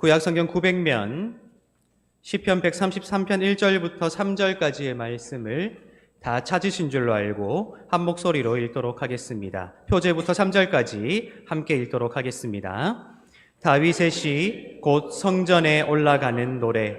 구약성경 900면 시편 133편 1절부터 3절까지의 말씀을 다 찾으신 줄로 알고 한 목소리로 읽도록 하겠습니다. 표제부터 3절까지 함께 읽도록 하겠습니다. 다윗의 시 곧 성전에 올라가는 노래.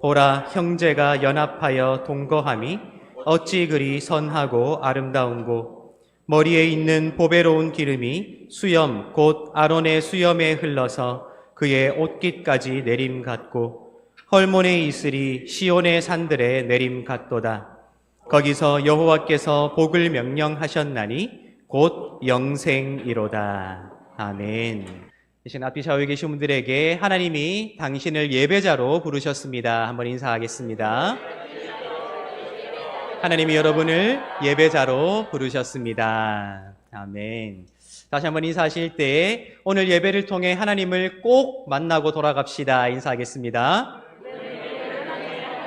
보라, 형제가 연합하여 동거함이 어찌 그리 선하고 아름다운고. 머리에 있는 보배로운 기름이 수염 곧 아론의 수염에 흘러서 그의 옷깃까지 내림 같고, 헐몬의 이슬이 시온의 산들에 내림 같도다. 거기서 여호와께서 복을 명령하셨나니 곧 영생이로다. 아멘. 대신 앞뒤 좌우에 계신 분들에게 하나님이 당신을 예배자로 부르셨습니다. 한번 인사하겠습니다. 하나님이 여러분을 예배자로 부르셨습니다. 아멘. 다시 한번 인사하실 때 오늘 예배를 통해 하나님을 꼭 만나고 돌아갑시다. 인사하겠습니다.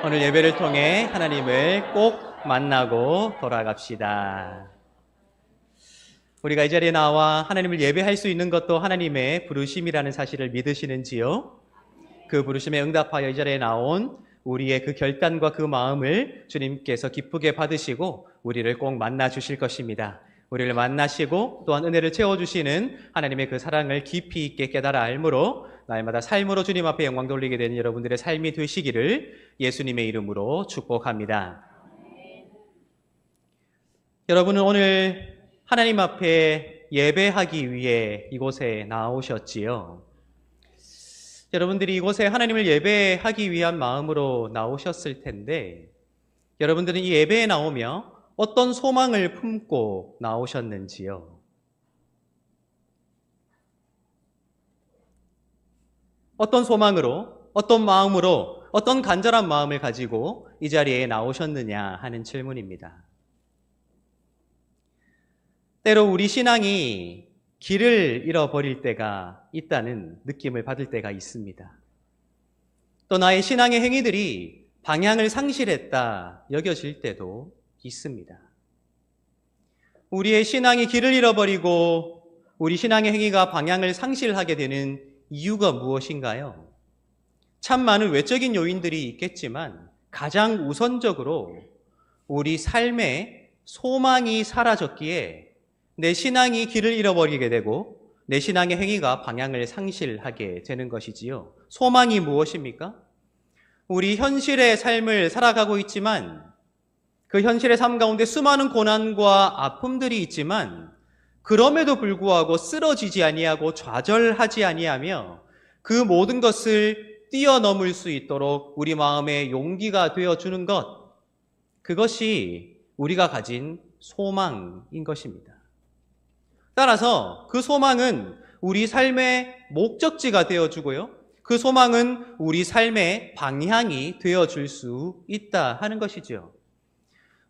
오늘 예배를 통해 하나님을 꼭 만나고 돌아갑시다. 우리가 이 자리에 나와 하나님을 예배할 수 있는 것도 하나님의 부르심이라는 사실을 믿으시는지요? 그 부르심에 응답하여 이 자리에 나온 우리의 그 결단과 그 마음을 주님께서 기쁘게 받으시고 우리를 꼭 만나 주실 것입니다. 우리를 만나시고 또한 은혜를 채워주시는 하나님의 그 사랑을 깊이 있게 깨달아 알므로 날마다 삶으로 주님 앞에 영광 돌리게 되는 여러분들의 삶이 되시기를 예수님의 이름으로 축복합니다. 여러분은 오늘 하나님 앞에 예배하기 위해 이곳에 나오셨지요. 여러분들이 이곳에 하나님을 예배하기 위한 마음으로 나오셨을 텐데, 여러분들은 이 예배에 나오며 어떤 소망을 품고 나오셨는지요? 어떤 소망으로, 어떤 마음으로, 어떤 간절한 마음을 가지고 이 자리에 나오셨느냐 하는 질문입니다. 때로 우리 신앙이 길을 잃어버릴 때가 있다는 느낌을 받을 때가 있습니다. 또 나의 신앙의 행위들이 방향을 상실했다 여겨질 때도 있습니다. 우리의 신앙이 길을 잃어버리고 우리 신앙의 행위가 방향을 상실하게 되는 이유가 무엇인가요? 참 많은 외적인 요인들이 있겠지만 가장 우선적으로 우리 삶에 소망이 사라졌기에 내 신앙이 길을 잃어버리게 되고 내 신앙의 행위가 방향을 상실하게 되는 것이지요. 소망이 무엇입니까? 우리 현실의 삶을 살아가고 있지만 그 현실의 삶 가운데 수많은 고난과 아픔들이 있지만 그럼에도 불구하고 쓰러지지 아니하고 좌절하지 아니하며 그 모든 것을 뛰어넘을 수 있도록 우리 마음에 용기가 되어주는 것, 그것이 우리가 가진 소망인 것입니다. 따라서 그 소망은 우리 삶의 목적지가 되어주고요. 그 소망은 우리 삶의 방향이 되어줄 수 있다 하는 것이죠.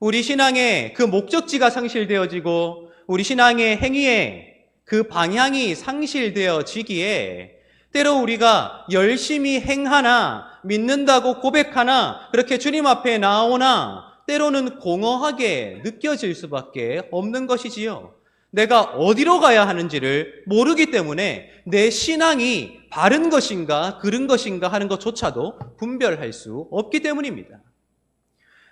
우리 신앙의 그 목적지가 상실되어지고 우리 신앙의 행위의 그 방향이 상실되어지기에 때로 우리가 열심히 행하나 믿는다고 고백하나 그렇게 주님 앞에 나오나 때로는 공허하게 느껴질 수밖에 없는 것이지요. 내가 어디로 가야 하는지를 모르기 때문에 내 신앙이 바른 것인가 그른 것인가 하는 것조차도 분별할 수 없기 때문입니다.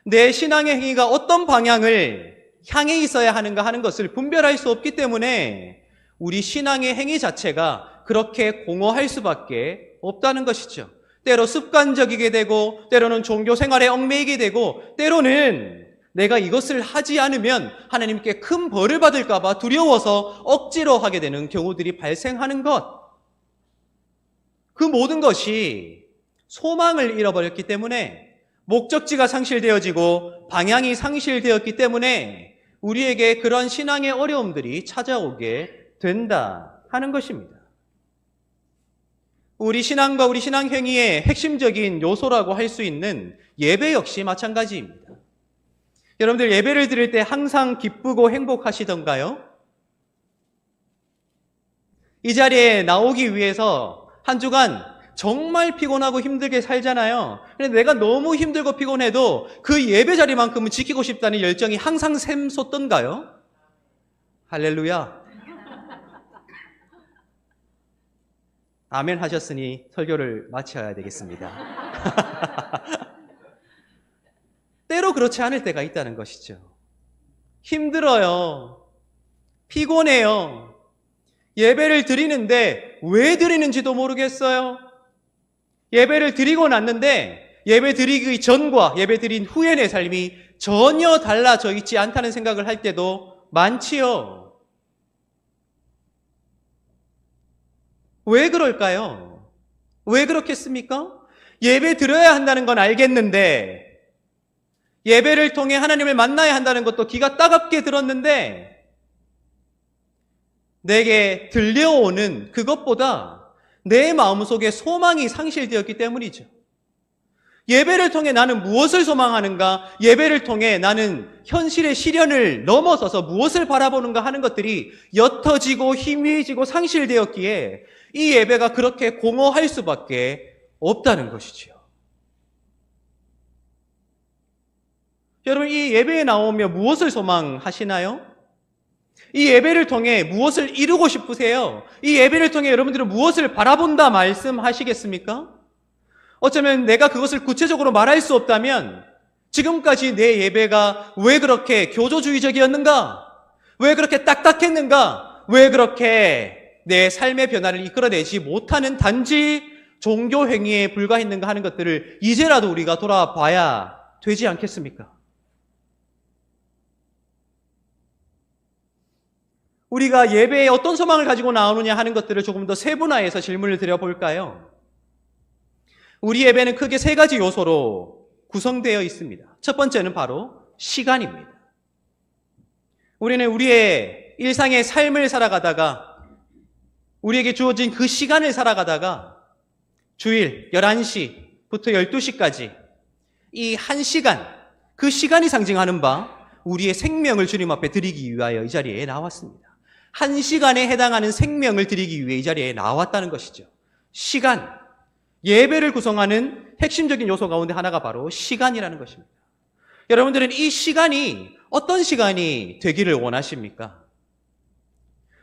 내 신앙의 행위가 어떤 방향을 향해 있어야 하는가 하는 것을 분별할 수 없기 때문에 우리 신앙의 행위 자체가 그렇게 공허할 수밖에 없다는 것이죠. 때로 습관적이게 되고 때로는 종교 생활에 얽매이게 되고 때로는 내가 이것을 하지 않으면 하나님께 큰 벌을 받을까 봐 두려워서 억지로 하게 되는 경우들이 발생하는 것. 그 모든 것이 소망을 잃어버렸기 때문에 목적지가 상실되어지고 방향이 상실되었기 때문에 우리에게 그런 신앙의 어려움들이 찾아오게 된다 하는 것입니다. 우리 신앙과 우리 신앙 행위의 핵심적인 요소라고 할 수 있는 예배 역시 마찬가지입니다. 여러분들 예배를 드릴 때 항상 기쁘고 행복하시던가요? 이 자리에 나오기 위해서 한 주간 정말 피곤하고 힘들게 살잖아요. 그런데 내가 너무 힘들고 피곤해도 그 예배 자리만큼은 지키고 싶다는 열정이 항상 샘솟던가요? 할렐루야. 아멘 하셨으니 설교를 마쳐야 되겠습니다. 때로 그렇지 않을 때가 있다는 것이죠. 힘들어요. 피곤해요. 예배를 드리는데 왜 드리는지도 모르겠어요. 예배를 드리고 났는데 예배 드리기 전과 예배 드린 후의 내 삶이 전혀 달라져 있지 않다는 생각을 할 때도 많지요. 왜 그럴까요? 왜 그렇겠습니까? 예배 드려야 한다는 건 알겠는데, 예배를 통해 하나님을 만나야 한다는 것도 귀가 따갑게 들었는데, 내게 들려오는 그것보다 내 마음속에 소망이 상실되었기 때문이죠. 예배를 통해 나는 무엇을 소망하는가? 예배를 통해 나는 현실의 시련을 넘어서서 무엇을 바라보는가 하는 것들이 옅어지고 희미해지고 상실되었기에 이 예배가 그렇게 공허할 수밖에 없다는 것이지요. 여러분, 이 예배에 나오며 무엇을 소망하시나요? 이 예배를 통해 무엇을 이루고 싶으세요? 이 예배를 통해 여러분들은 무엇을 바라본다 말씀하시겠습니까? 어쩌면 내가 그것을 구체적으로 말할 수 없다면 지금까지 내 예배가 왜 그렇게 교조주의적이었는가? 왜 그렇게 딱딱했는가? 왜 그렇게 내 삶의 변화를 이끌어내지 못하는 단지 종교 행위에 불과했는가 하는 것들을 이제라도 우리가 돌아봐야 되지 않겠습니까? 우리가 예배에 어떤 소망을 가지고 나오느냐 하는 것들을 조금 더 세분화해서 질문을 드려볼까요? 우리 예배는 크게 세 가지 요소로 구성되어 있습니다. 첫 번째는 바로 시간입니다. 우리는 우리의 일상의 삶을 살아가다가 우리에게 주어진 그 시간을 살아가다가 주일 11시부터 12시까지 이 한 시간, 그 시간이 상징하는 바 우리의 생명을 주님 앞에 드리기 위하여 이 자리에 나왔습니다. 한 시간에 해당하는 생명을 드리기 위해 이 자리에 나왔다는 것이죠. 시간, 예배를 구성하는 핵심적인 요소 가운데 하나가 바로 시간이라는 것입니다. 여러분들은 이 시간이 어떤 시간이 되기를 원하십니까?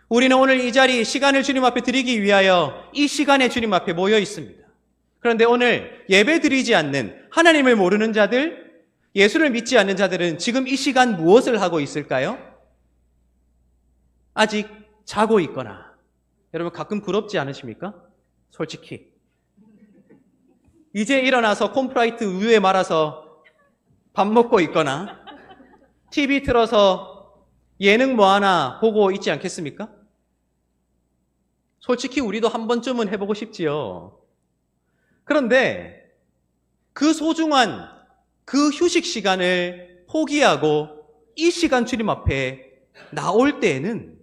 우리는 오늘 이 자리 시간을 주님 앞에 드리기 위하여 이 시간에 주님 앞에 모여 있습니다. 그런데 오늘 예배 드리지 않는 하나님을 모르는 자들, 예수를 믿지 않는 자들은 지금 이 시간 무엇을 하고 있을까요? 아직 자고 있거나, 여러분 가끔 부럽지 않으십니까? 솔직히 이제 일어나서 콤프라이트 우유에 말아서 밥 먹고 있거나 TV 틀어서 예능 뭐 하나 보고 있지 않겠습니까? 솔직히 우리도 한 번쯤은 해보고 싶지요. 그런데 그 소중한 그 휴식 시간을 포기하고 이 시간 주님 앞에 나올 때에는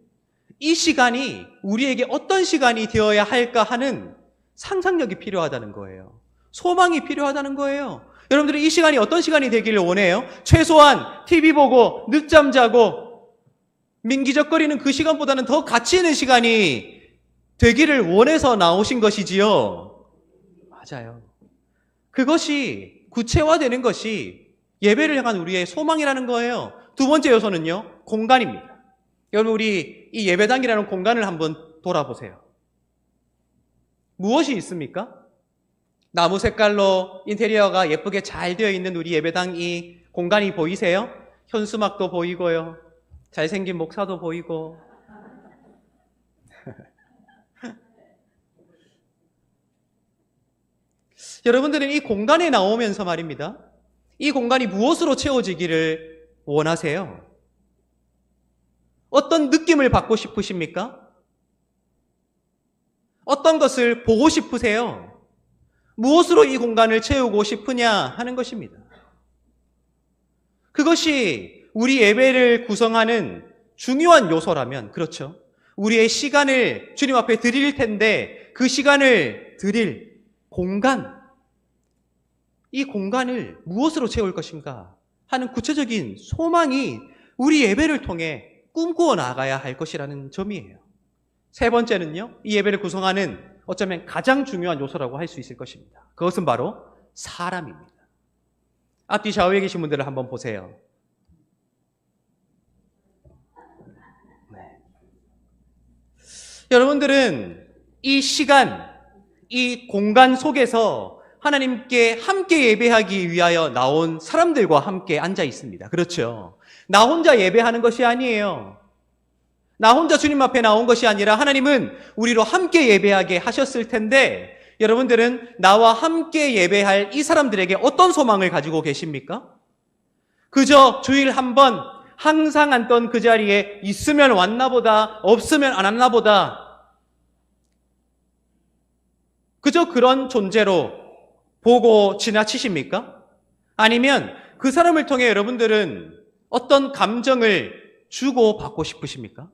이 시간이 우리에게 어떤 시간이 되어야 할까 하는 상상력이 필요하다는 거예요. 소망이 필요하다는 거예요. 여러분들은 이 시간이 어떤 시간이 되기를 원해요? 최소한 TV 보고 늦잠 자고 민기적거리는 그 시간보다는 더 가치 있는 시간이 되기를 원해서 나오신 것이지요. 맞아요. 그것이 구체화되는 것이 예배를 향한 우리의 소망이라는 거예요. 두 번째 요소는요, 공간입니다. 여러분, 우리 이 예배당이라는 공간을 한번 돌아보세요. 무엇이 있습니까? 나무 색깔로 인테리어가 예쁘게 잘 되어 있는 우리 예배당 이 공간이 보이세요? 현수막도 보이고요. 잘생긴 목사도 보이고. 여러분들은 이 공간에 나오면서 말입니다. 이 공간이 무엇으로 채워지기를 원하세요? 어떤 느낌을 받고 싶으십니까? 어떤 것을 보고 싶으세요? 무엇으로 이 공간을 채우고 싶으냐 하는 것입니다. 그것이 우리 예배를 구성하는 중요한 요소라면, 그렇죠. 우리의 시간을 주님 앞에 드릴 텐데 그 시간을 드릴 공간, 이 공간을 무엇으로 채울 것인가 하는 구체적인 소망이 우리 예배를 통해 꿈꾸어 나가야 할 것이라는 점이에요. 세 번째는요, 이 예배를 구성하는 어쩌면 가장 중요한 요소라고 할 수 있을 것입니다. 그것은 바로 사람입니다. 앞뒤 좌우에 계신 분들을 한번 보세요. 네. 여러분들은 이 시간, 이 공간 속에서 하나님께 함께 예배하기 위하여 나온 사람들과 함께 앉아 있습니다. 그렇죠. 나 혼자 예배하는 것이 아니에요. 나 혼자 주님 앞에 나온 것이 아니라 하나님은 우리로 함께 예배하게 하셨을 텐데, 여러분들은 나와 함께 예배할 이 사람들에게 어떤 소망을 가지고 계십니까? 그저 주일 한 번 항상 앉던 그 자리에 있으면 왔나 보다, 없으면 안 왔나 보다, 그저 그런 존재로 보고 지나치십니까? 아니면 그 사람을 통해 여러분들은 어떤 감정을 주고 받고 싶으십니까?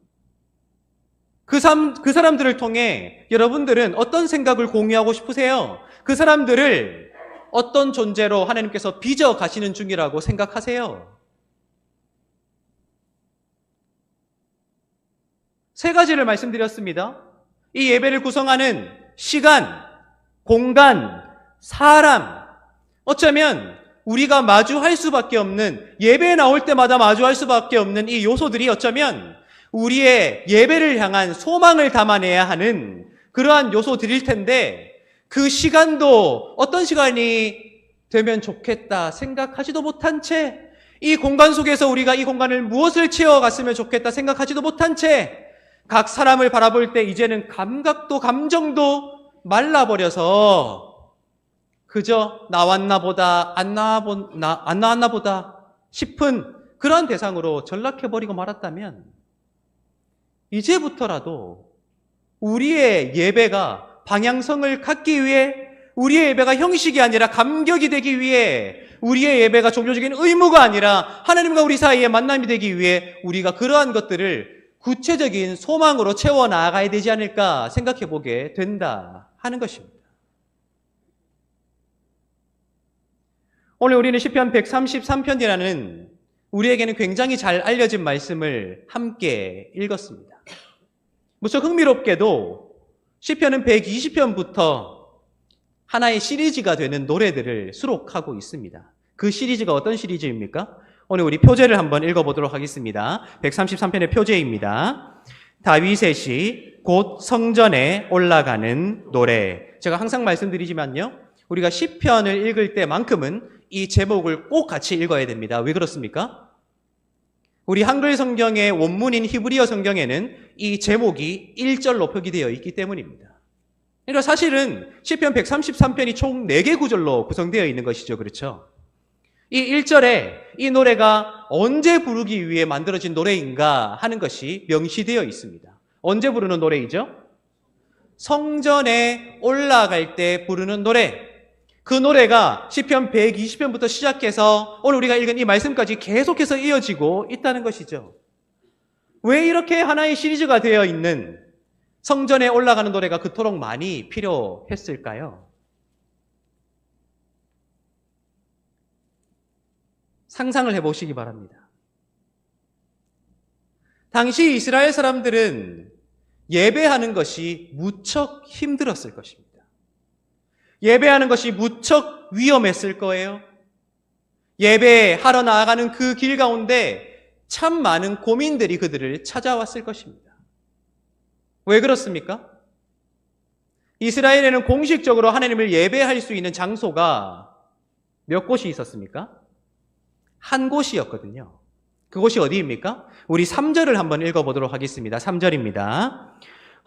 그 사람들을 통해 여러분들은 어떤 생각을 공유하고 싶으세요? 그 사람들을 어떤 존재로 하나님께서 빚어 가시는 중이라고 생각하세요? 세 가지를 말씀드렸습니다. 이 예배를 구성하는 시간, 공간, 사람, 어쩌면 우리가 마주할 수밖에 없는, 예배에 나올 때마다 마주할 수밖에 없는 이 요소들이 어쩌면 우리의 예배를 향한 소망을 담아내야 하는 그러한 요소들일 텐데, 그 시간도 어떤 시간이 되면 좋겠다 생각하지도 못한 채, 이 공간 속에서 우리가 이 공간을 무엇을 채워갔으면 좋겠다 생각하지도 못한 채, 각 사람을 바라볼 때 이제는 감각도 감정도 말라버려서 그저 나왔나 보다 안 나왔나 보다 싶은 그런 대상으로 전락해버리고 말았다면, 이제부터라도 우리의 예배가 방향성을 갖기 위해, 우리의 예배가 형식이 아니라 감격이 되기 위해, 우리의 예배가 종교적인 의무가 아니라 하나님과 우리 사이의 만남이 되기 위해 우리가 그러한 것들을 구체적인 소망으로 채워나가야 되지 않을까 생각해 보게 된다 하는 것입니다. 오늘 우리는 시편 133편이라는 우리에게는 굉장히 잘 알려진 말씀을 함께 읽었습니다. 무척 흥미롭게도 시편은 120편부터 하나의 시리즈가 되는 노래들을 수록하고 있습니다. 그 시리즈가 어떤 시리즈입니까? 오늘 우리 표제를 한번 읽어보도록 하겠습니다. 133편의 표제입니다. 다윗의 시, 곧 성전에 올라가는 노래. 제가 항상 말씀드리지만요, 우리가 시편을 읽을 때만큼은 이 제목을 꼭 같이 읽어야 됩니다. 왜 그렇습니까? 우리 한글 성경의 원문인 히브리어 성경에는 이 제목이 1절로 표기되어 있기 때문입니다. 그러니까 사실은 시편 133편이 총 4개 구절로 구성되어 있는 것이죠. 그렇죠? 이 1절에 이 노래가 언제 부르기 위해 만들어진 노래인가 하는 것이 명시되어 있습니다. 언제 부르는 노래이죠? 성전에 올라갈 때 부르는 노래. 그 노래가 시편 120편부터 시작해서 오늘 우리가 읽은 이 말씀까지 계속해서 이어지고 있다는 것이죠. 왜 이렇게 하나의 시리즈가 되어 있는 성전에 올라가는 노래가 그토록 많이 필요했을까요? 상상을 해보시기 바랍니다. 당시 이스라엘 사람들은 예배하는 것이 무척 힘들었을 것입니다. 예배하는 것이 무척 위험했을 거예요. 예배하러 나아가는 그 길 가운데 참 많은 고민들이 그들을 찾아왔을 것입니다. 왜 그렇습니까? 이스라엘에는 공식적으로 하나님을 예배할 수 있는 장소가 몇 곳이 있었습니까? 한 곳이었거든요. 그곳이 어디입니까? 우리 3절을 한번 읽어보도록 하겠습니다. 3절입니다.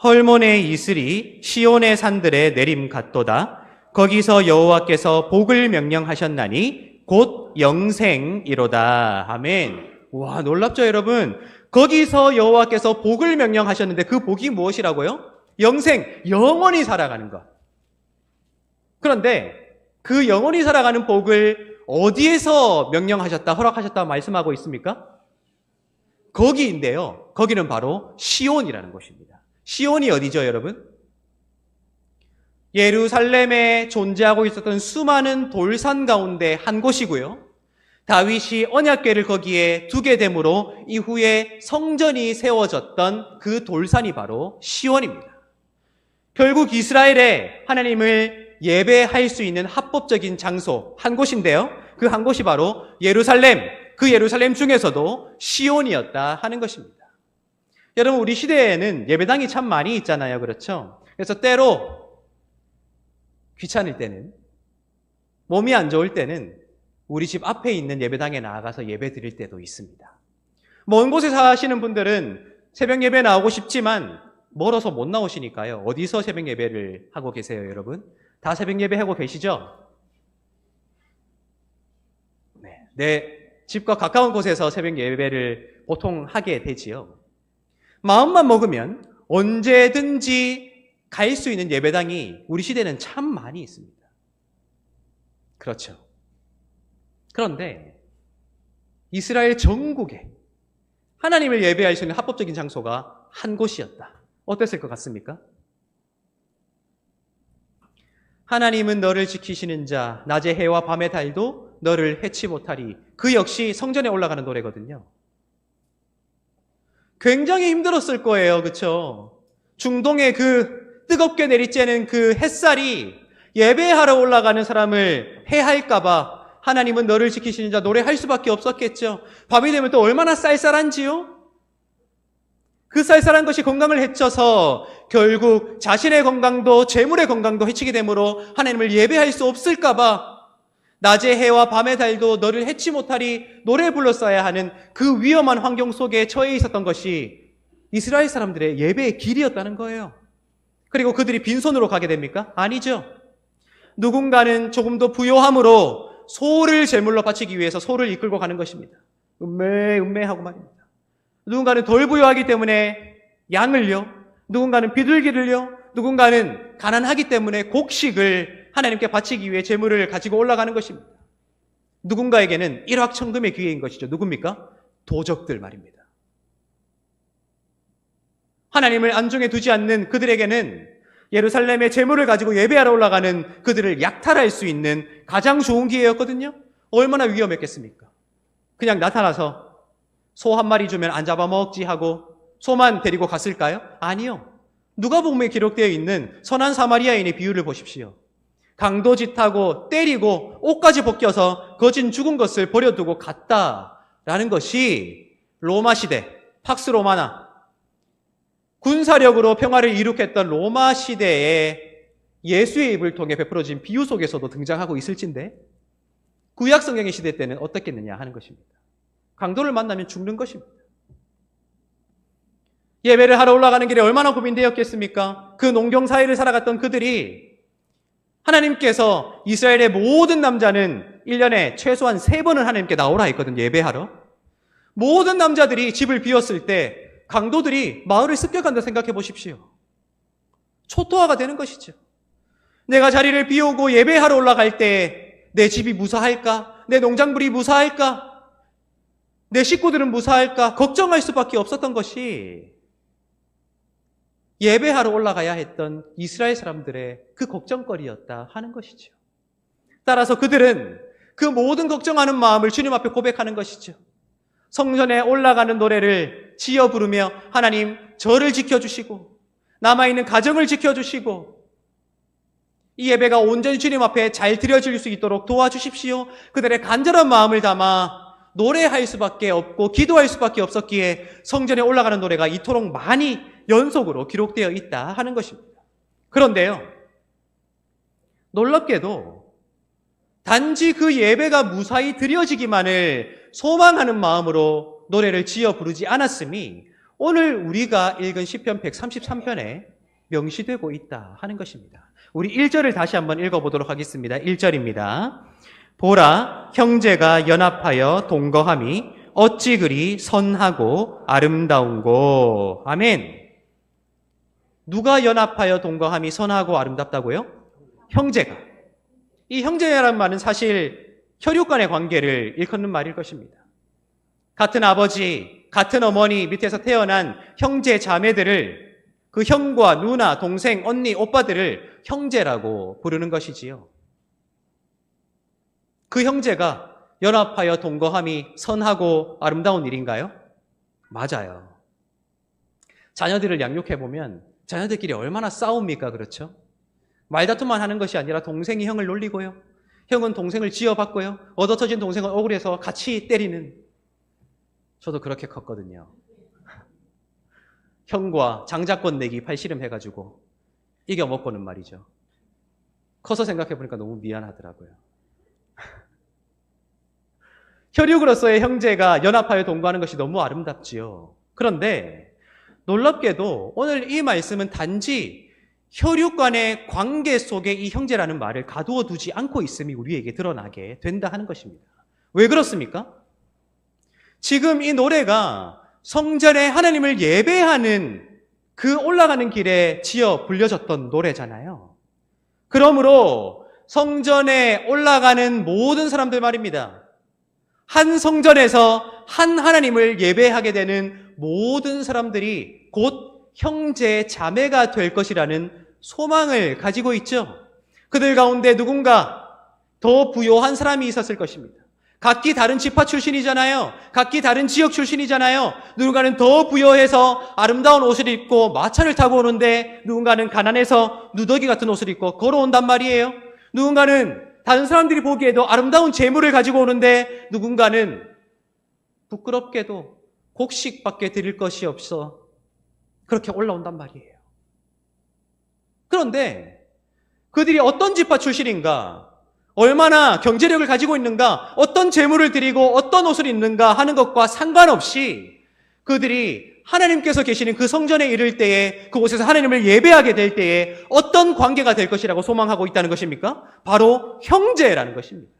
헐몬의 이슬이 시온의 산들에 내림 같도다. 거기서 여호와께서 복을 명령하셨나니 곧 영생이로다. 아멘. 와, 놀랍죠, 여러분? 거기서 여호와께서 복을 명령하셨는데 그 복이 무엇이라고요? 영생, 영원히 살아가는 것. 그런데 그 영원히 살아가는 복을 어디에서 명령하셨다, 허락하셨다 말씀하고 있습니까? 거기인데요. 거기는 바로 시온이라는 곳입니다. 시온이 어디죠, 여러분? 예루살렘에 존재하고 있었던 수많은 돌산 가운데 한 곳이고요. 다윗이 언약궤를 거기에 두게 되므로 이후에 성전이 세워졌던 그 돌산이 바로 시온입니다. 결국 이스라엘에 하나님을 예배할 수 있는 합법적인 장소 한 곳인데요. 그 한 곳이 바로 예루살렘, 그 예루살렘 중에서도 시온이었다 하는 것입니다. 여러분, 우리 시대에는 예배당이 참 많이 있잖아요. 그렇죠? 그래서 때로 귀찮을 때는, 몸이 안 좋을 때는 우리 집 앞에 있는 예배당에 나아가서 예배 드릴 때도 있습니다. 먼 곳에 사시는 분들은 새벽 예배 나오고 싶지만 멀어서 못 나오시니까요. 어디서 새벽 예배를 하고 계세요, 여러분? 다 새벽 예배 하고 계시죠? 네. 내 집과 가까운 곳에서 새벽 예배를 보통 하게 되지요. 마음만 먹으면 언제든지 갈 수 있는 예배당이 우리 시대는 참 많이 있습니다. 그렇죠. 그런데 이스라엘 전국에 하나님을 예배할 수 있는 합법적인 장소가 한 곳이었다. 어땠을 것 같습니까? 하나님은 너를 지키시는 자, 낮의 해와 밤의 달도 너를 해치 못하리. 그 역시 성전에 올라가는 노래거든요. 굉장히 힘들었을 거예요. 그렇죠? 중동의 그 뜨겁게 내리쬐는 그 햇살이 예배하러 올라가는 사람을 해할까 봐 하나님은 너를 지키시는 자 노래할 수밖에 없었겠죠. 밤이 되면 또 얼마나 쌀쌀한지요? 그 쌀쌀한 것이 건강을 해쳐서 결국 자신의 건강도 재물의 건강도 해치게 되므로 하나님을 예배할 수 없을까 봐 낮의 해와 밤의 달도 너를 해치 못하리 노래 불렀어야 하는 그 위험한 환경 속에 처해 있었던 것이 이스라엘 사람들의 예배의 길이었다는 거예요. 그리고 그들이 빈손으로 가게 됩니까? 아니죠. 누군가는 조금 더 부요함으로 소를 제물로 바치기 위해서 소를 이끌고 가는 것입니다. 음매하고 말입니다. 누군가는 덜 부요하기 때문에 양을요, 누군가는 비둘기를요, 누군가는 가난하기 때문에 곡식을 하나님께 바치기 위해 제물을 가지고 올라가는 것입니다. 누군가에게는 일확천금의 기회인 것이죠. 누굽니까? 도적들 말입니다. 하나님을 안중에 두지 않는 그들에게는 예루살렘에 제물을 가지고 예배하러 올라가는 그들을 약탈할 수 있는 가장 좋은 기회였거든요. 얼마나 위험했겠습니까? 그냥 나타나서 소 한 마리 주면 안 잡아먹지 하고 소만 데리고 갔을까요? 아니요. 누가복음에 기록되어 있는 선한 사마리아인의 비유를 보십시오. 강도짓하고 때리고 옷까지 벗겨서 거진 죽은 것을 버려두고 갔다라는 것이 로마 시대, 팍스 로마나 군사력으로 평화를 이룩했던 로마 시대의 예수의 입을 통해 베풀어진 비유 속에서도 등장하고 있을진데 구약 성경의 시대 때는 어떻겠느냐 하는 것입니다. 강도를 만나면 죽는 것입니다. 예배를 하러 올라가는 길에 얼마나 고민되었겠습니까? 그 농경 사회를 살아갔던 그들이 하나님께서 이스라엘의 모든 남자는 1년에 최소한 3번은 하나님께 나오라 했거든요. 예배하러. 모든 남자들이 집을 비웠을 때 강도들이 마을을 습격한다 생각해 보십시오. 초토화가 되는 것이죠. 내가 자리를 비우고 예배하러 올라갈 때 내 집이 무사할까? 내 농작물이 무사할까? 내 식구들은 무사할까? 걱정할 수밖에 없었던 것이 예배하러 올라가야 했던 이스라엘 사람들의 그 걱정거리였다 하는 것이죠. 따라서 그들은 그 모든 걱정하는 마음을 주님 앞에 고백하는 것이죠. 성전에 올라가는 노래를 지어 부르며 하나님 저를 지켜주시고 남아있는 가정을 지켜주시고 이 예배가 온전히 주님 앞에 잘 드려질 수 있도록 도와주십시오. 그들의 간절한 마음을 담아 노래할 수밖에 없고 기도할 수밖에 없었기에 성전에 올라가는 노래가 이토록 많이 연속으로 기록되어 있다 하는 것입니다. 그런데요, 놀랍게도 단지 그 예배가 무사히 드려지기만을 소망하는 마음으로 노래를 지어 부르지 않았음이 오늘 우리가 읽은 시편 133편에 명시되고 있다 하는 것입니다. 우리 1절을 다시 한번 읽어보도록 하겠습니다. 1절입니다. 보라, 형제가 연합하여 동거함이 어찌 그리 선하고 아름다운고. 아멘. 누가 연합하여 동거함이 선하고 아름답다고요? 형제가. 이 형제라는 말은 사실 혈육 간의 관계를 일컫는 말일 것입니다. 같은 아버지, 같은 어머니 밑에서 태어난 형제 자매들을 그 형과 누나, 동생, 언니, 오빠들을 형제라고 부르는 것이지요. 그 형제가 연합하여 동거함이 선하고 아름다운 일인가요? 맞아요. 자녀들을 양육해보면 자녀들끼리 얼마나 싸웁니까? 그렇죠? 말다툼만 하는 것이 아니라 동생이 형을 놀리고요. 형은 동생을 지어받고요. 얻어터진 동생을 억울해서 같이 때리는. 저도 그렇게 컸거든요. 형과 장자권 내기 팔씨름 해가지고 이겨먹고는 말이죠. 커서 생각해보니까 너무 미안하더라고요. 혈육으로서의 형제가 연합하여 동거하는 것이 너무 아름답지요. 그런데 놀랍게도 오늘 이 말씀은 단지 혈육 간의 관계 속에 이 형제라는 말을 가두어 두지 않고 있음이 우리에게 드러나게 된다 하는 것입니다. 왜 그렇습니까? 지금 이 노래가 성전에 하나님을 예배하는 그 올라가는 길에 지어 불려졌던 노래잖아요. 그러므로 성전에 올라가는 모든 사람들 말입니다. 한 성전에서 한 하나님을 예배하게 되는 모든 사람들이 곧 형제 자매가 될 것이라는 소망을 가지고 있죠. 그들 가운데 누군가 더 부요한 사람이 있었을 것입니다. 각기 다른 지파 출신이잖아요. 각기 다른 지역 출신이잖아요. 누군가는 더 부여해서 아름다운 옷을 입고 마차를 타고 오는데 누군가는 가난해서 누더기 같은 옷을 입고 걸어온단 말이에요. 누군가는 다른 사람들이 보기에도 아름다운 재물을 가지고 오는데 누군가는 부끄럽게도 곡식밖에 드릴 것이 없어 그렇게 올라온단 말이에요. 그런데 그들이 어떤 지파 출신인가, 얼마나 경제력을 가지고 있는가, 어떤 재물을 드리고 어떤 옷을 입는가 하는 것과 상관없이 그들이 하나님께서 계시는 그 성전에 이를 때에 그곳에서 하나님을 예배하게 될 때에 어떤 관계가 될 것이라고 소망하고 있다는 것입니까? 바로 형제라는 것입니다.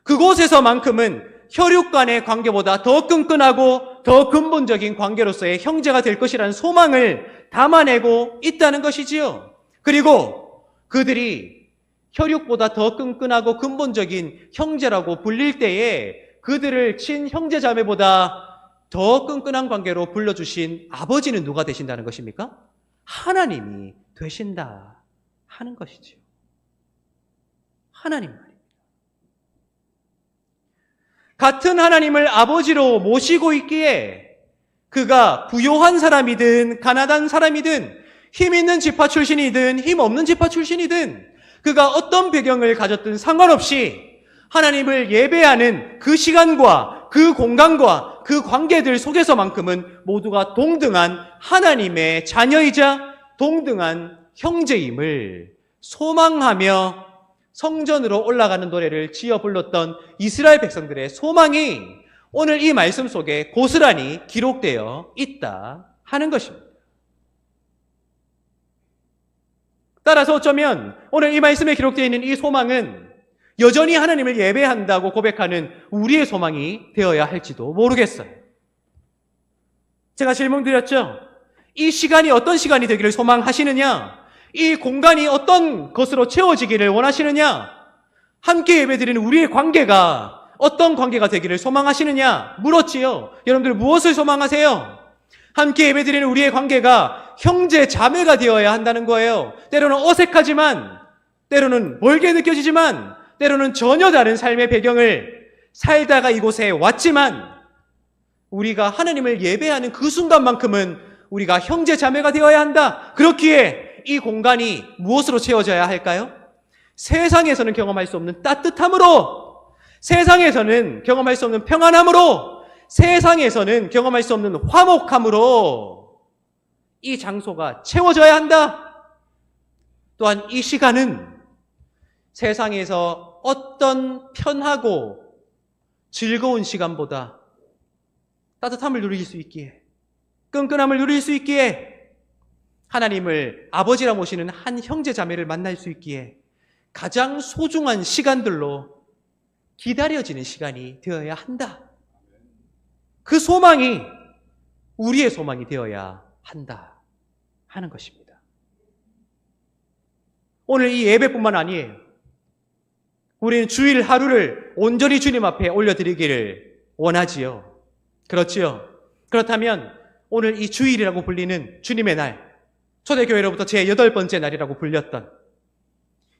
그곳에서만큼은 혈육 간의 관계보다 더 끈끈하고 더 근본적인 관계로서의 형제가 될 것이라는 소망을 담아내고 있다는 것이지요. 그리고 그들이 혈육보다 더 끈끈하고 근본적인 형제라고 불릴 때에 그들을 친형제 자매보다 더 끈끈한 관계로 불러주신 아버지는 누가 되신다는 것입니까? 하나님이 되신다 하는 것이지요. 하나님 말입니다. 같은 하나님을 아버지로 모시고 있기에 그가 부요한 사람이든 가난한 사람이든 힘 있는 지파 출신이든 힘 없는 지파 출신이든 그가 어떤 배경을 가졌든 상관없이 하나님을 예배하는 그 시간과 그 공간과 그 관계들 속에서만큼은 모두가 동등한 하나님의 자녀이자 동등한 형제임을 소망하며 성전으로 올라가는 노래를 지어 불렀던 이스라엘 백성들의 소망이 오늘 이 말씀 속에 고스란히 기록되어 있다 하는 것입니다. 따라서 어쩌면 오늘 이 말씀에 기록되어 있는 이 소망은 여전히 하나님을 예배한다고 고백하는 우리의 소망이 되어야 할지도 모르겠어요. 제가 질문 드렸죠. 이 시간이 어떤 시간이 되기를 소망하시느냐? 이 공간이 어떤 것으로 채워지기를 원하시느냐? 함께 예배드리는 우리의 관계가 어떤 관계가 되기를 소망하시느냐? 물었지요. 여러분들 무엇을 소망하세요? 함께 예배드리는 우리의 관계가 형제 자매가 되어야 한다는 거예요. 때로는 어색하지만, 때로는 멀게 느껴지지만, 때로는 전혀 다른 삶의 배경을 살다가 이곳에 왔지만 우리가 하나님을 예배하는 그 순간만큼은 우리가 형제 자매가 되어야 한다. 그렇기에 이 공간이 무엇으로 채워져야 할까요? 세상에서는 경험할 수 없는 따뜻함으로, 세상에서는 경험할 수 없는 평안함으로, 세상에서는 경험할 수 없는 화목함으로 이 장소가 채워져야 한다. 또한 이 시간은 세상에서 어떤 편하고 즐거운 시간보다 따뜻함을 누릴 수 있기에, 끈끈함을 누릴 수 있기에, 하나님을 아버지라 모시는 한 형제 자매를 만날 수 있기에 가장 소중한 시간들로 기다려지는 시간이 되어야 한다. 그 소망이 우리의 소망이 되어야 한다 하는 것입니다. 오늘 이 예배뿐만 아니에요. 우리는 주일 하루를 온전히 주님 앞에 올려드리기를 원하지요. 그렇지요. 그렇다면 오늘 이 주일이라고 불리는 주님의 날, 초대교회로부터 제8번째 날이라고 불렸던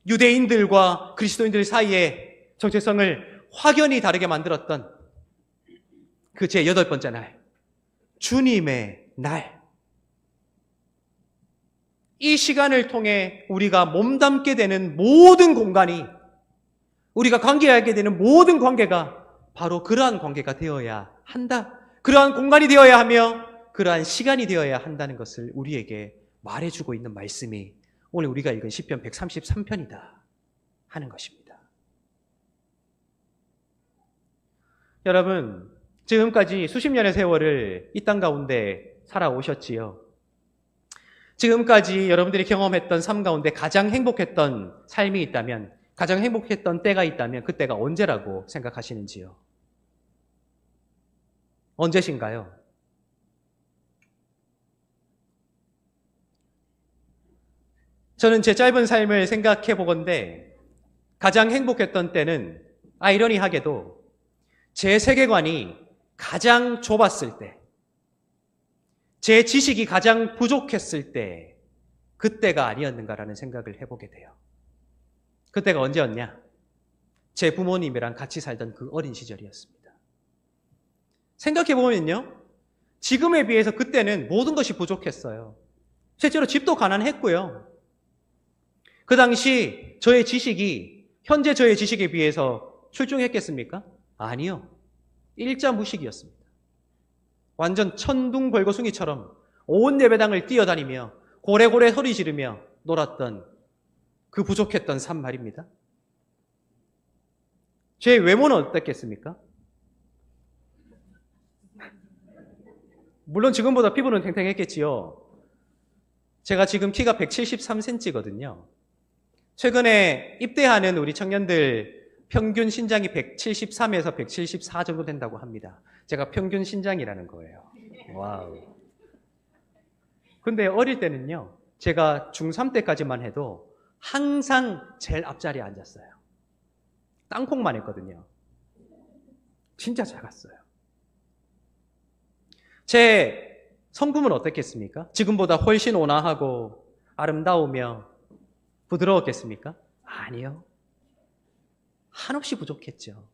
유대인들과 그리스도인들 사이의 정체성을 확연히 다르게 만들었던 그 제8번째 날, 주님의 날. 이 시간을 통해 우리가 몸담게 되는 모든 공간이, 우리가 관계하게 되는 모든 관계가 바로 그러한 관계가 되어야 한다. 그러한 공간이 되어야 하며 그러한 시간이 되어야 한다는 것을 우리에게 말해주고 있는 말씀이 오늘 우리가 읽은 시편 133편이다 하는 것입니다. 여러분, 지금까지 수십 년의 세월을 이 땅 가운데 살아오셨지요. 지금까지 여러분들이 경험했던 삶 가운데 가장 행복했던 삶이 있다면, 가장 행복했던 때가 있다면 그 때가 언제라고 생각하시는지요? 언제신가요? 저는 제 짧은 삶을 생각해 보건대 가장 행복했던 때는 아이러니하게도 제 세계관이 가장 좁았을 때, 제 지식이 가장 부족했을 때, 그때가 아니었는가라는 생각을 해보게 돼요. 그때가 언제였냐? 제 부모님이랑 같이 살던 그 어린 시절이었습니다. 생각해보면요, 지금에 비해서 그때는 모든 것이 부족했어요. 실제로 집도 가난했고요. 그 당시 저의 지식이 현재 저의 지식에 비해서 출중했겠습니까? 아니요. 일자무식이었습니다. 완전 천둥벌거숭이처럼 온 예배당을 뛰어다니며 고래고래 소리 지르며 놀았던 그 부족했던 삶 말입니다. 제 외모는 어땠겠습니까? 물론 지금보다 피부는 탱탱했겠지요. 제가 지금 키가 173cm거든요. 최근에 입대하는 우리 청년들 평균 신장이 173에서 174 정도 된다고 합니다. 제가 평균 신장이라는 거예요. 와우. 근데 어릴 때는요, 제가 중3 때까지만 해도 항상 제일 앞자리에 앉았어요. 땅콩만 했거든요. 진짜 작았어요. 제 성품은 어떻겠습니까? 지금보다 훨씬 온화하고 아름다우며 부드러웠겠습니까? 아니요. 한없이 부족했죠.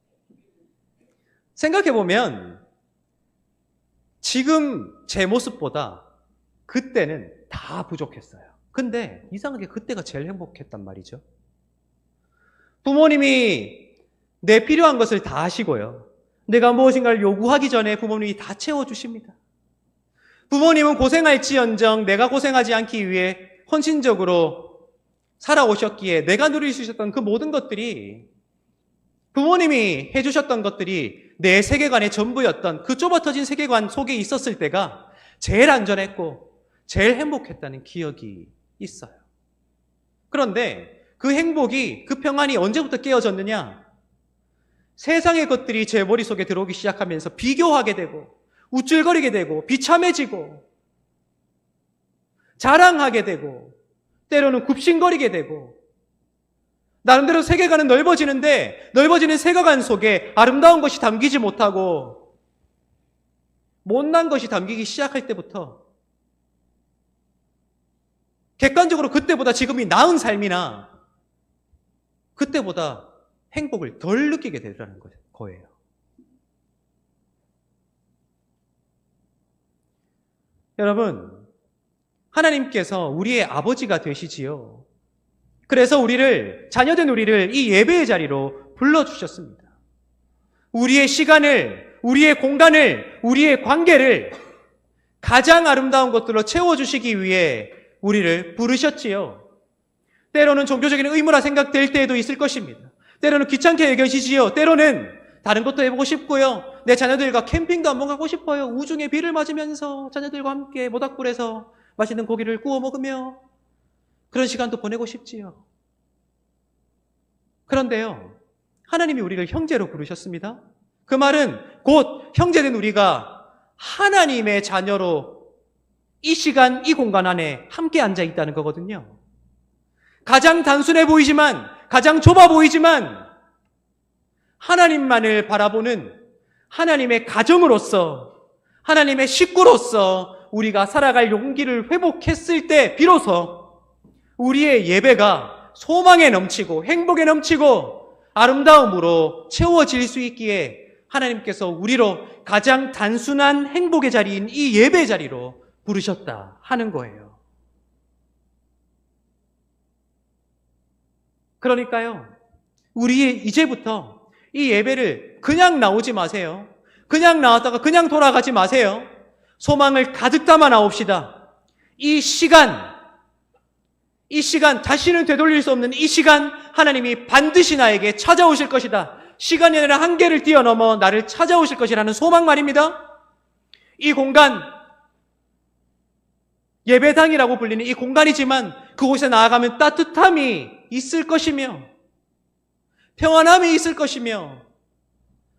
생각해보면 지금 제 모습보다 그때는 다 부족했어요. 근데 이상하게 그때가 제일 행복했단 말이죠. 부모님이 내 필요한 것을 다 하시고요. 내가 무엇인가를 요구하기 전에 부모님이 다 채워주십니다. 부모님은 고생할지언정 내가 고생하지 않기 위해 헌신적으로 살아오셨기에 내가 누릴 수 있었던 그 모든 것들이, 부모님이 해주셨던 것들이 내 세계관의 전부였던 그 좁아터진 세계관 속에 있었을 때가 제일 안전했고 제일 행복했다는 기억이 있어요. 그런데 그 행복이, 그 평안이 언제부터 깨어졌느냐? 세상의 것들이 제 머릿속에 들어오기 시작하면서 비교하게 되고 우쭐거리게 되고 비참해지고 자랑하게 되고 때로는 굽신거리게 되고, 나름대로 세계관은 넓어지는데 넓어지는 세계관 속에 아름다운 것이 담기지 못하고 못난 것이 담기기 시작할 때부터 객관적으로 그때보다 지금이 나은 삶이나 그때보다 행복을 덜 느끼게 되더라는 거예요. 여러분, 하나님께서 우리의 아버지가 되시지요. 그래서 우리를, 자녀된 우리를 이 예배의 자리로 불러주셨습니다. 우리의 시간을, 우리의 공간을, 우리의 관계를 가장 아름다운 것들로 채워주시기 위해 우리를 부르셨지요. 때로는 종교적인 의무라 생각될 때도 있을 것입니다. 때로는 귀찮게 여겨지지요. 때로는 다른 것도 해보고 싶고요. 내 자녀들과 캠핑도 한번 가고 싶어요. 우중에 비를 맞으면서 자녀들과 함께 모닥불에서 맛있는 고기를 구워 먹으며 그런 시간도 보내고 싶지요. 그런데요, 하나님이 우리를 형제로 부르셨습니다. 그 말은 곧 형제된 우리가 하나님의 자녀로 이 시간, 이 공간 안에 함께 앉아 있다는 거거든요. 가장 단순해 보이지만, 가장 좁아 보이지만 하나님만을 바라보는 하나님의 가정으로서, 하나님의 식구로서 우리가 살아갈 용기를 회복했을 때 비로소 우리의 예배가 소망에 넘치고 행복에 넘치고 아름다움으로 채워질 수 있기에 하나님께서 우리로 가장 단순한 행복의 자리인 이 예배 자리로 부르셨다 하는 거예요. 그러니까요, 우리 이제부터 이 예배를 그냥 나오지 마세요. 그냥 나왔다가 그냥 돌아가지 마세요. 소망을 가득 담아 나옵시다. 이 시간, 이 시간, 다시는 되돌릴 수 없는 이 시간, 하나님이 반드시 나에게 찾아오실 것이다. 시간이 아니라 한계를 뛰어넘어 나를 찾아오실 것이라는 소망 말입니다. 이 공간, 예배당이라고 불리는 이 공간이지만 그곳에 나아가면 따뜻함이 있을 것이며 평안함이 있을 것이며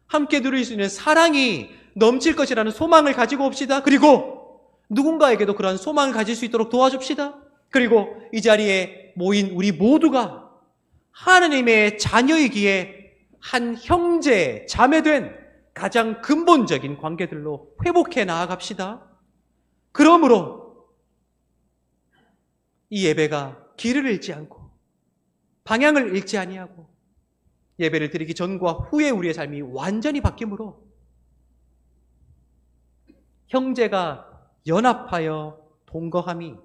함께 누릴 수 있는 사랑이 넘칠 것이라는 소망을 가지고 옵시다. 그리고 누군가에게도 그러한 소망을 가질 수 있도록 도와줍시다. 그리고 이 자리에 모인 우리 모두가 하나님의 자녀이기에 한 형제, 자매된 가장 근본적인 관계들로 회복해 나아갑시다. 그러므로 이 예배가 길을 잃지 않고 방향을 잃지 아니하고 예배를 드리기 전과 후에 우리의 삶이 완전히 바뀌므로 형제가 연합하여 동거함이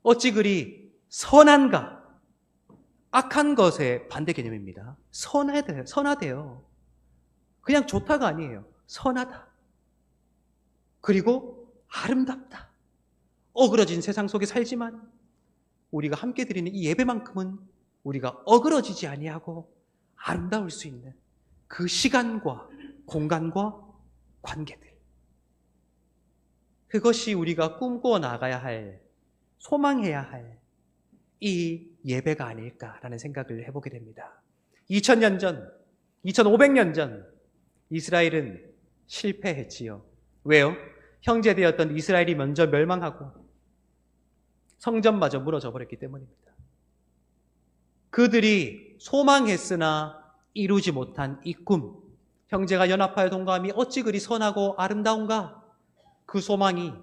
어찌 그리 선한가? 악한 것의 반대 개념입니다. 선하대요. 그냥 좋다가 아니에요. 선하다. 그리고 아름답다. 어그러진 세상 속에 살지만 우리가 함께 드리는 이 예배만큼은 우리가 어그러지지 아니하고 아름다울 수 있는 그 시간과 공간과 관계들. 그것이 우리가 꿈꾸어 나가야 할, 소망해야 할 이 예배가 아닐까라는 생각을 해보게 됩니다. 2000년 전, 2500년 전 이스라엘은 실패했지요. 왜요? 형제되었던 이스라엘이 먼저 멸망하고 성전마저 무너져 버렸기 때문입니다. 그들이 소망했으나 이루지 못한 이 꿈, 형제가 연합하여 동거함이 어찌 그리 선하고 아름다운가? 그 소망이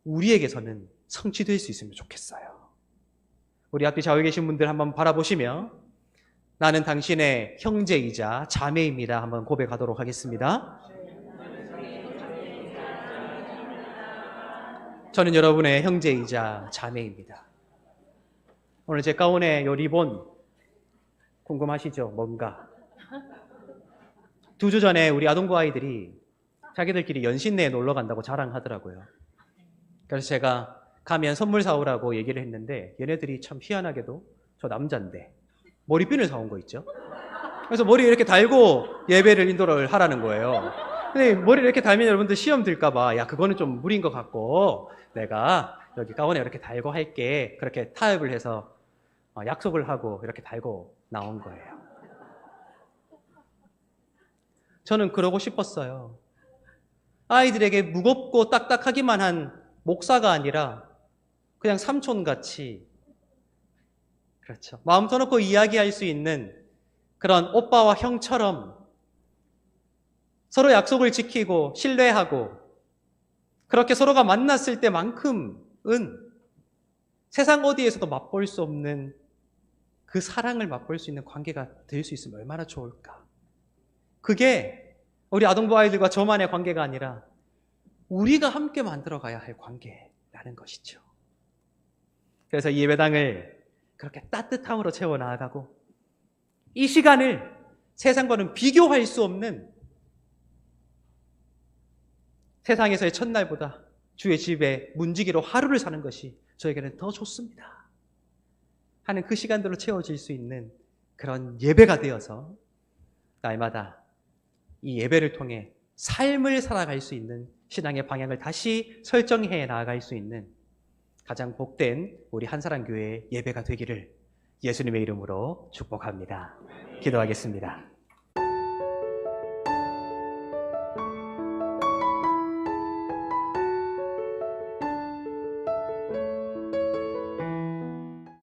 우리에게서는 성취될 수 있으면 좋겠어요. 우리 앞에 좌우에 계신 분들 한번 바라보시며 나는 당신의 형제이자 자매입니다. 한번 고백하도록 하겠습니다. 저는 여러분의 형제이자 자매입니다. 오늘 제 가운에 요 리본 궁금하시죠? 뭔가? 2주 전에 우리 아동부 아이들이 자기들끼리 연신내에 놀러 간다고 자랑하더라고요. 그래서 제가 가면 선물 사오라고 얘기를 했는데 얘네들이 참 희한하게도 저 남자인데 머리핀을 사온 거 있죠? 그래서 머리에 이렇게 달고 예배를 인도를 하라는 거예요. 근데 머리를 이렇게 달면 여러분들 시험 들까봐 야 그거는 좀 무리인 것 같고 내가 여기 가운에 이렇게 달고 할게 그렇게 타협을 해서 약속을 하고 이렇게 달고 나온 거예요. 저는 그러고 싶었어요. 아이들에게 무겁고 딱딱하기만 한 목사가 아니라 그냥 삼촌같이 그렇죠. 마음 터놓고 이야기할 수 있는 그런 오빠와 형처럼 서로 약속을 지키고 신뢰하고 그렇게 서로가 만났을 때만큼은 세상 어디에서도 맛볼 수 없는 그 사랑을 맛볼 수 있는 관계가 될 수 있으면 얼마나 좋을까. 그게 우리 아동부 아이들과 저만의 관계가 아니라 우리가 함께 만들어가야 할 관계라는 것이죠. 그래서 이 예배당을 그렇게 따뜻함으로 채워나가고 이 시간을 세상과는 비교할 수 없는 세상에서의 첫날보다 주의 집에 문지기로 하루를 사는 것이 저에게는 더 좋습니다 하는 그 시간들로 채워질 수 있는 그런 예배가 되어서 날마다 이 예배를 통해 삶을 살아갈 수 있는 신앙의 방향을 다시 설정해 나아갈 수 있는 가장 복된 우리 한사랑교회의 예배가 되기를 예수님의 이름으로 축복합니다. 기도하겠습니다.